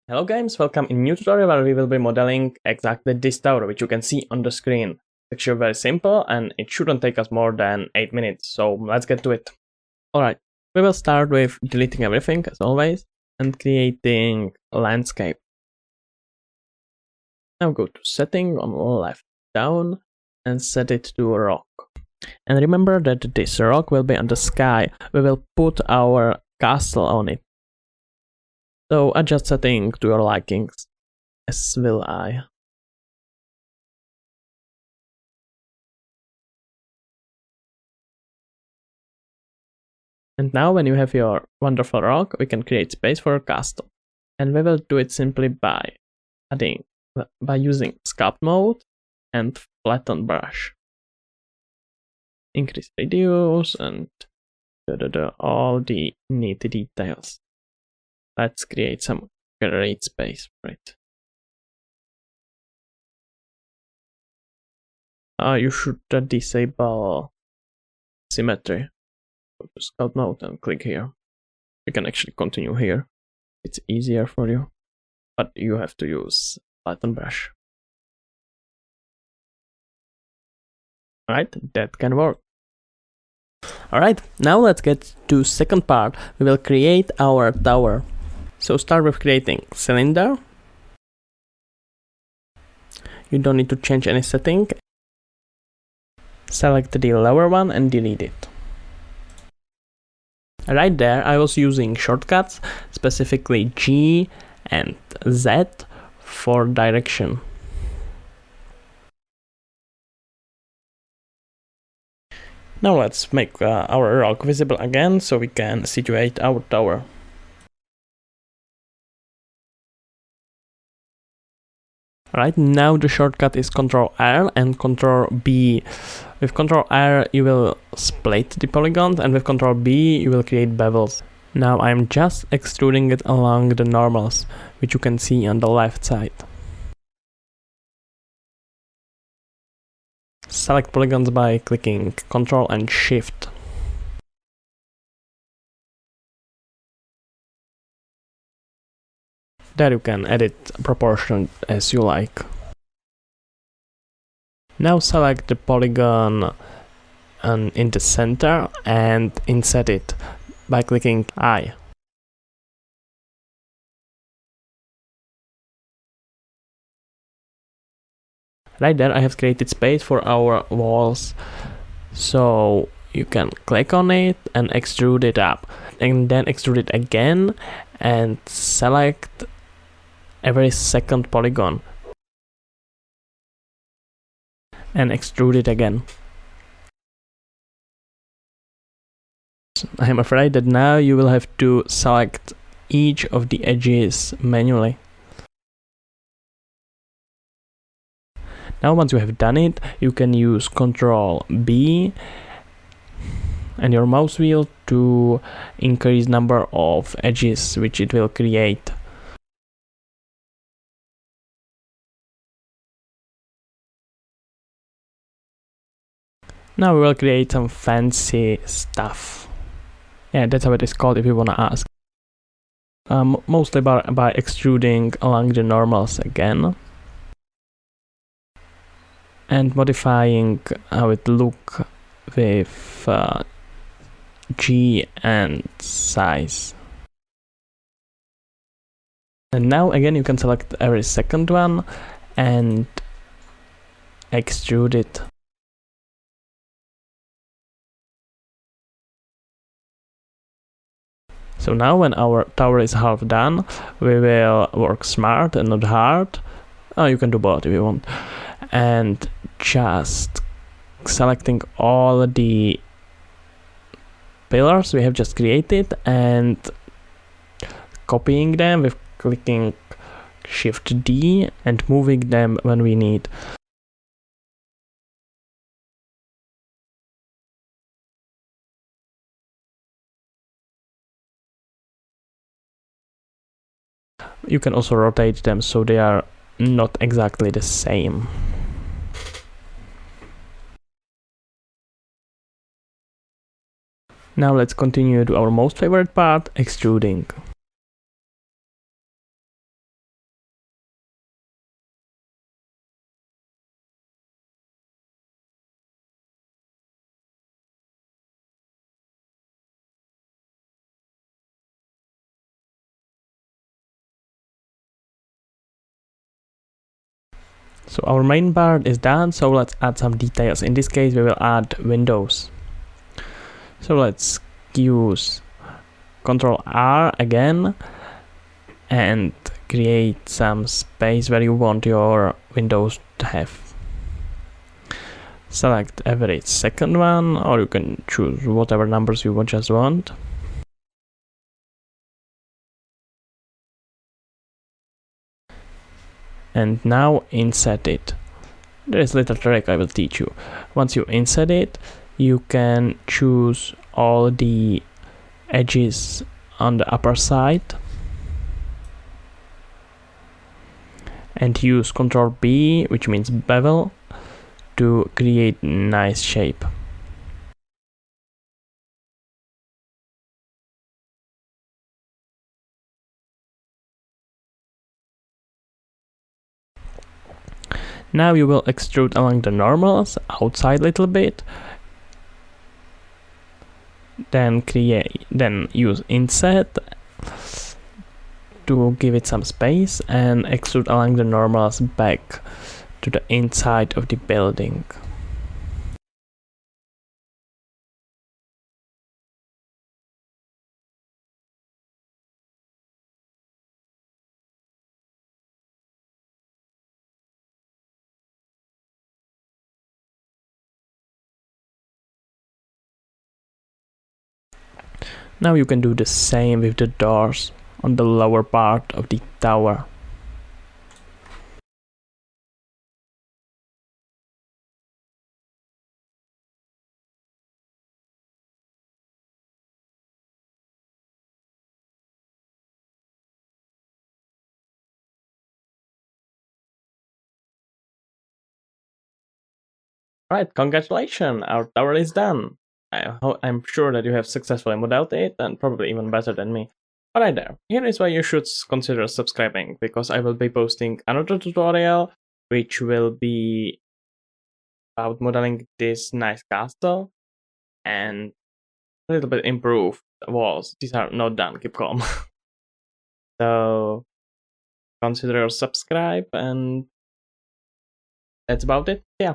Hello games, welcome in new tutorial where we will be modeling exactly this tower, which you can see on the screen. It's actually very simple and it shouldn't take us more than 8 minutes, so let's get to it. Alright, we will start with deleting everything as always and creating a landscape. Now go to setting on left down and set it to rock. And remember that this rock will be on the sky. We will put our castle on it. So adjust setting to your likings, as will I. And now when you have your wonderful rock, we can create space for a castle. And we will do it simply by using sculpt mode and flatten brush. Increase radius and all the neat details. Let's create some great space for it. You should disable symmetry. Go to sculpt mode and click here. You can actually continue here. It's easier for you, but you have to use flatten brush. Alright, that can work. Alright, now let's get to second part. We will create our tower. So start with creating cylinder. You don't need to change any setting. Select the lower one and delete it. Right there I was using shortcuts, specifically G and Z for direction. Now let's make our rock visible again so we can situate our tower. Right now the shortcut is Ctrl R and Ctrl B. With Ctrl R you will split the polygons and with Ctrl B you will create bevels. Now I'm just extruding it along the normals, which you can see on the left side. Select polygons by clicking Ctrl and Shift. There you can edit proportion as you like. Now select the polygon in the center and inset it by clicking I. Right there I have created space for our walls, so you can click on it and extrude it up, and then extrude it again and select every second polygon and extrude it again. I am afraid that now you will have to select each of the edges manually. Now once you have done it, you can use Ctrl B and your mouse wheel to increase number of edges which it will create. Now we will create some fancy stuff. Yeah, that's how it is called if you wanna ask. Mostly by extruding along the normals again. And modifying how it look with G and size. And now again you can select every second one and extrude it. So now when our tower is half done, we will work smart and not hard. You can do both if you want. And just selecting all the pillars we have just created and copying them with clicking Shift D and moving them when we need. You can also rotate them so they are not exactly the same. Now let's continue to our most favorite part, extruding. So our main part is done, so let's add some details. In this case we will add windows. So let's use Ctrl R again and create some space where you want your windows to have. Select every second one, or you can choose whatever numbers you just want. And now inset it. There is a little trick I will teach you. Once you inset it, you can choose all the edges on the upper side and use Ctrl B, which means bevel, to create nice shape. Now you will extrude along the normals outside a little bit, then use inset to give it some space and extrude along the normals back to the inside of the building. Now you can do the same with the doors on the lower part of the tower. Alright, congratulations, our tower is done. I'm sure that you have successfully modeled it, and probably even better than me. Alright there, here is why you should consider subscribing, because I will be posting another tutorial, which will be about modeling this nice castle, and a little bit improved walls. These are not done, keep calm. So, consider subscribe, and that's about it. Yeah.